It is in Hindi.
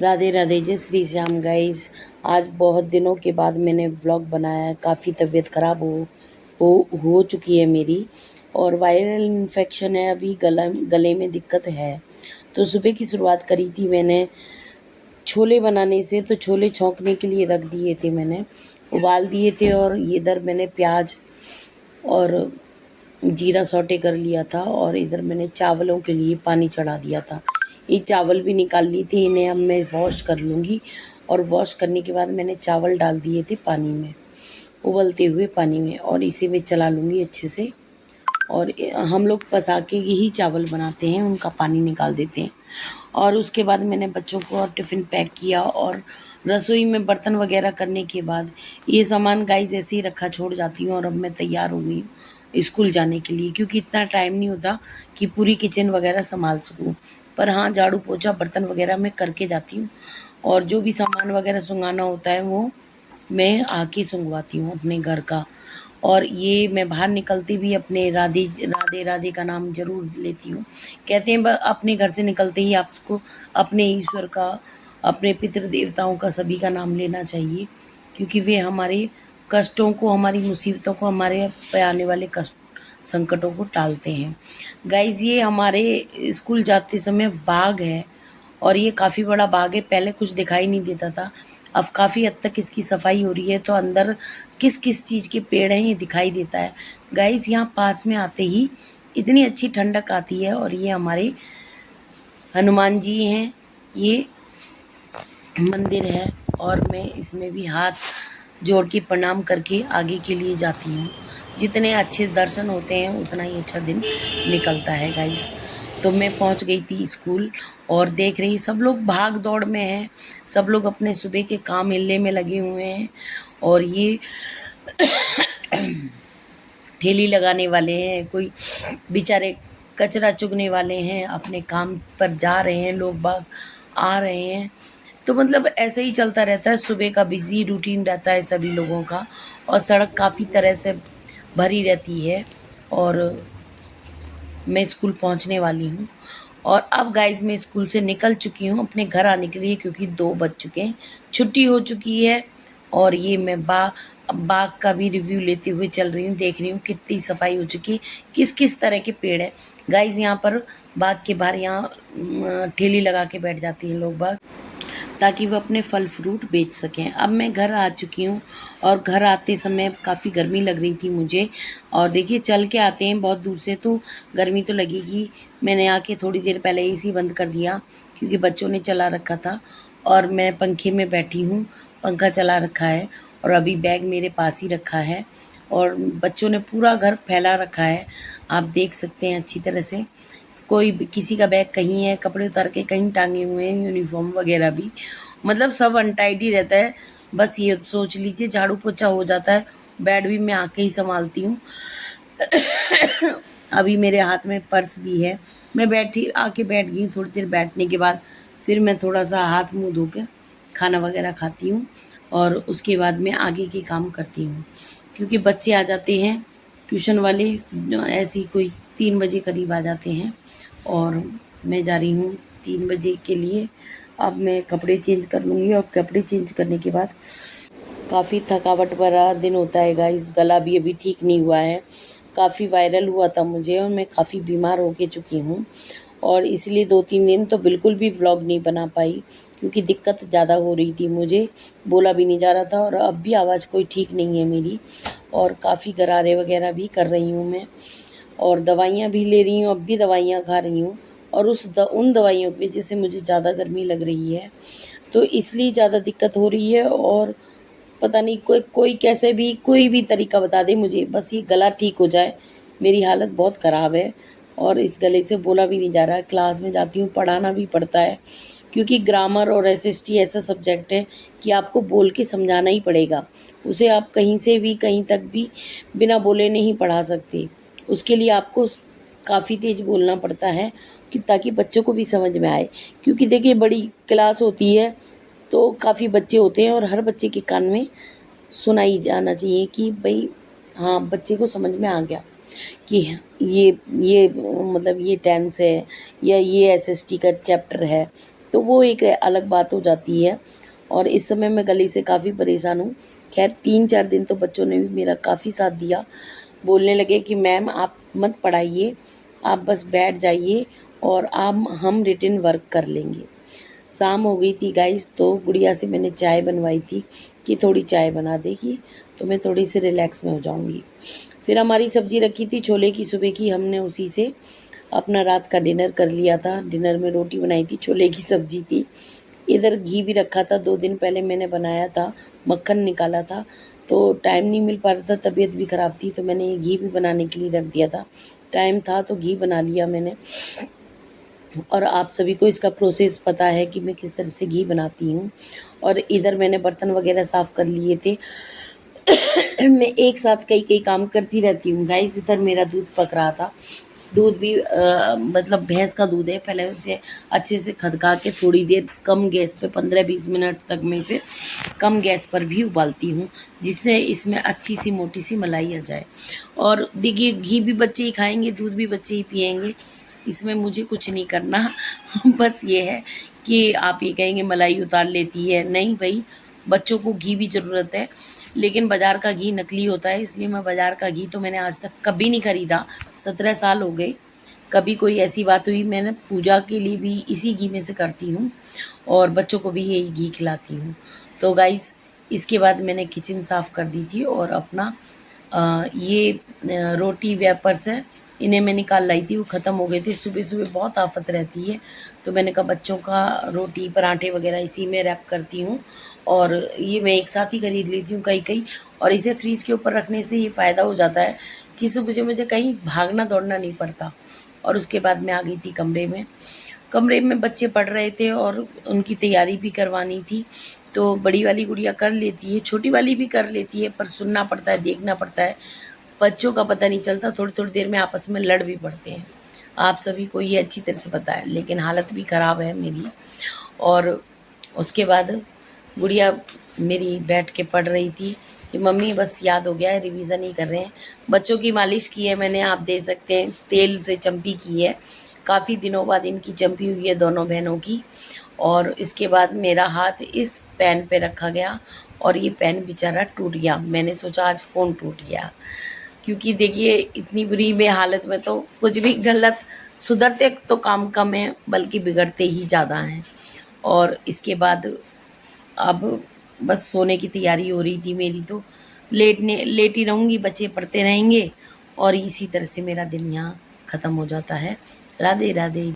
राधे राधे, जय श्री श्याम गाइस। आज बहुत दिनों के बाद मैंने व्लॉग बनाया है। काफ़ी तबीयत ख़राब हो चुकी है मेरी, और वायरल इन्फेक्शन है। अभी गले में दिक्कत है। तो सुबह की शुरुआत करी थी मैंने छोले बनाने से। तो छोले छौंकने के लिए रख दिए थे, मैंने उबाल दिए थे, और इधर मैंने प्याज और जीरा सौटे कर लिया था, और इधर मैंने चावलों के लिए पानी चढ़ा दिया था। ये चावल भी निकाल ली थी, इन्हें अब मैं वॉश कर लूँगी। और वॉश करने के बाद मैंने चावल डाल दिए थे पानी में, उबलते हुए पानी में, और इसे मैं चला लूँगी अच्छे से। और हम लोग पसा के यही चावल बनाते हैं, उनका पानी निकाल देते हैं। और उसके बाद मैंने बच्चों को टिफ़िन पैक किया, और रसोई में बर्तन वगैरह करने के बाद ये सामान गाइस ऐसे ही रखा छोड़ जाती हूँ। और अब मैं तैयार हो गई हूँ स्कूल जाने के लिए, क्योंकि इतना टाइम नहीं होता कि पूरी किचन वगैरह संभाल सकूँ। पर हाँ, झाड़ू पोछा बर्तन वगैरह मैं करके जाती हूँ, और जो भी सामान वगैरह सुंघाना होता है वो मैं आके सुंघवाती हूँ अपने घर का। और ये मैं बाहर निकलती भी अपने राधे राधे राधे का नाम ज़रूर लेती हूँ। कहते हैं अपने घर से निकलते ही आपको अपने ईश्वर का, अपने पितृ देवताओं का, सभी का नाम लेना चाहिए, क्योंकि वे हमारे कष्टों को, हमारी मुसीबतों को, हमारे पे आने वाले कष्ट संकटों को टालते हैं। गाइज, ये हमारे स्कूल जाते समय बाग है, और ये काफ़ी बड़ा बाग है। पहले कुछ दिखाई नहीं देता था, अब काफ़ी हद तक इसकी सफाई हो रही है, तो अंदर किस किस चीज़ के पेड़ हैं ये दिखाई देता है। गाइज, यहाँ पास में आते ही इतनी अच्छी ठंडक आती है। और ये हमारे हनुमान जी हैं, ये मंदिर है, और मैं इसमें भी हाथ जोड़ के प्रणाम करके आगे के लिए जाती हूँ। जितने अच्छे दर्शन होते हैं उतना ही अच्छा दिन निकलता है गाइस। तो मैं पहुँच गई थी स्कूल, और देख रही सब लोग भाग दौड़ में हैं, सब लोग अपने सुबह के काम मिलने में लगे हुए हैं। और ये ठेली लगाने वाले हैं, कोई बेचारे कचरा चुगने वाले हैं, अपने काम पर जा रहे हैं, लोग बाग आ रहे हैं। तो मतलब ऐसे ही चलता रहता है, सुबह का बिजी रूटीन रहता है सभी लोगों का। और सड़क काफ़ी तरह से भरी रहती है, और मैं स्कूल पहुंचने वाली हूँ। और अब गाइज, मैं स्कूल से निकल चुकी हूँ अपने घर आने के लिए, क्योंकि 2 बज चुके हैं, छुट्टी हो चुकी है। और ये मैं बाग का भी रिव्यू लेते हुए चल रही हूँ, देख रही हूँ कितनी सफाई हो चुकी है, किस किस तरह के पेड़ है। गाइज, यहाँ पर बाग के बाहर यहाँ ठेली लगा के बैठ जाती हैं लोग बाग, ताकि वो अपने फल फ्रूट बेच सकें। अब मैं घर आ चुकी हूँ, और घर आते समय काफ़ी गर्मी लग रही थी मुझे। और देखिए, चल के आते हैं बहुत दूर से, तो गर्मी तो लगेगी। मैंने आके थोड़ी देर पहले एसी बंद कर दिया, क्योंकि बच्चों ने चला रखा था, और मैं पंखे में बैठी हूँ, पंखा चला रखा है, और अभी बैग मेरे पास ही रखा है, और बच्चों ने पूरा घर फैला रखा है, आप देख सकते हैं अच्छी तरह से। कोई किसी का बैग कहीं है, कपड़े उतार के कहीं टांगे हुए हैं, यूनिफॉर्म वगैरह भी, मतलब सब अनटाइडी रहता है। बस ये सोच लीजिए झाड़ू पोछा हो जाता है, बेड भी मैं आके ही संभालती हूँ। अभी मेरे हाथ में पर्स भी है, मैं आके बैठ गई। थोड़ी देर बैठने के बाद फिर मैं थोड़ा सा हाथ मुंह धोकर खाना वगैरह खाती हूँ, और उसके बाद मैं आगे के काम करती हूँ, क्योंकि बच्चे आ जाते हैं ट्यूशन वाले, ऐसे ही कोई 3 बजे करीब आ जाते हैं, और मैं जा रही हूँ 3 बजे के लिए। अब मैं कपड़े चेंज कर लूँगी, और कपड़े चेंज करने के बाद काफ़ी थकावट भरा दिन होता है गाइस। गला भी अभी ठीक नहीं हुआ है, काफ़ी वायरल हुआ था मुझे, और मैं काफ़ी बीमार होके चुकी हूँ, और इसलिए 2-3 दिन तो बिल्कुल भी व्लॉग नहीं बना पाई, क्योंकि दिक्कत ज़्यादा हो रही थी मुझे, बोला भी नहीं जा रहा था। और अब भी आवाज़ कोई ठीक नहीं है मेरी, और काफ़ी गरारे वगैरह भी कर रही हूँ मैं, और दवाइयाँ भी ले रही हूँ, अब भी दवाइयाँ खा रही हूँ। और उन दवाइयों की वजह से मुझे ज़्यादा गर्मी लग रही है, तो इसलिए ज़्यादा दिक्कत हो रही है। और पता नहीं कोई कैसे भी कोई भी तरीका बता दे मुझे, बस ये गला ठीक हो जाए। मेरी हालत बहुत ख़राब है, और इस गले से बोला भी नहीं जा रहा है। क्लास में जाती हूँ, पढ़ाना भी पड़ता है, क्योंकि ग्रामर और एसएसटी ऐसा सब्जेक्ट है कि आपको बोल के समझाना ही पड़ेगा। उसे आप कहीं से भी कहीं तक भी बिना बोले नहीं पढ़ा सकते। उसके लिए आपको काफ़ी तेज़ बोलना पड़ता है, कि ताकि बच्चों को भी समझ में आए। क्योंकि देखिए, बड़ी क्लास होती है, तो काफ़ी बच्चे होते हैं, और हर बच्चे के कान में सुनाई जाना चाहिए कि भाई हाँ, बच्चे को समझ में आ गया कि ये मतलब ये टेंस है, या ये एसएसटी का चैप्टर है, तो वो एक अलग बात हो जाती है। और इस समय मैं गले से काफ़ी परेशान हूँ। खैर 3-4 दिन तो बच्चों ने भी मेरा काफ़ी साथ दिया, बोलने लगे कि मैम आप मत पढ़ाइए, आप बस बैठ जाइए और आप हम रिटन वर्क कर लेंगे। शाम हो गई थी गाइस, तो गुड़िया से मैंने चाय बनवाई थी कि थोड़ी चाय बना देगी तो मैं थोड़ी सी रिलैक्स में हो जाऊंगी। फिर हमारी सब्जी रखी थी छोले की, सुबह की, हमने उसी से अपना रात का डिनर कर लिया था। डिनर में रोटी बनाई थी, छोले की सब्जी थी, इधर घी भी रखा था। 2 दिन पहले मैंने बनाया था, मक्खन निकाला था, तो टाइम नहीं मिल पा रहा था, तबीयत भी ख़राब थी, तो मैंने ये घी भी बनाने के लिए रख दिया था। टाइम था तो घी बना लिया मैंने। और आप सभी को इसका प्रोसेस पता है कि मैं किस तरह से घी बनाती हूँ। और इधर मैंने बर्तन वगैरह साफ़ कर लिए थे। मैं एक साथ कई कई काम करती रहती हूँ गाइस। इधर मेरा दूध पक रहा था, दूध भी मतलब भैंस का दूध है। पहले उसे अच्छे से खदका के थोड़ी देर कम गैस पे 15-20 मिनट तक मैं इसे कम गैस पर भी उबालती हूँ, जिससे इसमें अच्छी सी मोटी सी मलाई आ जाए। और देखिए घी भी बच्चे ही खाएंगे, दूध भी बच्चे ही पिएंगे, इसमें मुझे कुछ नहीं करना। बस ये है कि आप ये कहेंगे मलाई उतार लेती है, नहीं भाई, बच्चों को घी भी ज़रूरत है। लेकिन बाज़ार का घी नकली होता है, इसलिए मैं बाज़ार का घी तो मैंने आज तक कभी नहीं खरीदा। 17 साल हो गए, कभी कोई ऐसी बात हुई, मैंने पूजा के लिए भी इसी घी में से करती हूँ और बच्चों को भी यही घी खिलाती हूँ। तो गाइस, इसके बाद मैंने किचन साफ़ कर दी थी और अपना ये रोटी वेपर्स है, इन्हें मैं निकाल लाई थी, वो ख़त्म हो गए थे। सुबह सुबह बहुत आफत रहती है, तो मैंने कहा बच्चों का रोटी पराठे वगैरह इसी में रैप करती हूँ। और ये मैं एक साथ ही खरीद लेती हूँ कई कई, और इसे फ्रीज़ के ऊपर रखने से ये फ़ायदा हो जाता है कि सुबह मुझे कहीं भागना दौड़ना नहीं पड़ता। और उसके बाद मैं आ गई थी कमरे में। कमरे में बच्चे पढ़ रहे थे और उनकी तैयारी भी करवानी थी। तो बड़ी वाली गुड़िया कर लेती है, छोटी वाली भी कर लेती है, पर सुनना पड़ता है, देखना पड़ता है। बच्चों का पता नहीं चलता, थोड़ी थोड़ी देर में आपस में लड़ भी पड़ते हैं। आप सभी को ये अच्छी तरह से पता है, लेकिन हालत भी ख़राब है मेरी। और उसके बाद गुड़िया मेरी बैठ के पढ़ रही थी कि मम्मी बस याद हो गया है, रिवीजन ही कर रहे हैं। बच्चों की मालिश की है मैंने, आप देख सकते हैं, तेल से चम्पी की है। काफ़ी दिनों बाद इनकी चम्पी हुई है दोनों बहनों की। और इसके बाद मेरा हाथ इस पेन पे रखा गया और ये पेन बेचारा टूट गया। मैंने सोचा आज फ़ोन टूट गया, क्योंकि देखिए इतनी बुरी में हालत में तो कुछ भी गलत, सुधरते तो काम कम है बल्कि बिगड़ते ही ज़्यादा हैं। और इसके बाद अब बस सोने की तैयारी हो रही थी मेरी, तो लेटी रहूँगी, बच्चे पढ़ते रहेंगे और इसी तरह से मेरा दिन यहाँ ख़त्म हो जाता है। राधे राधे।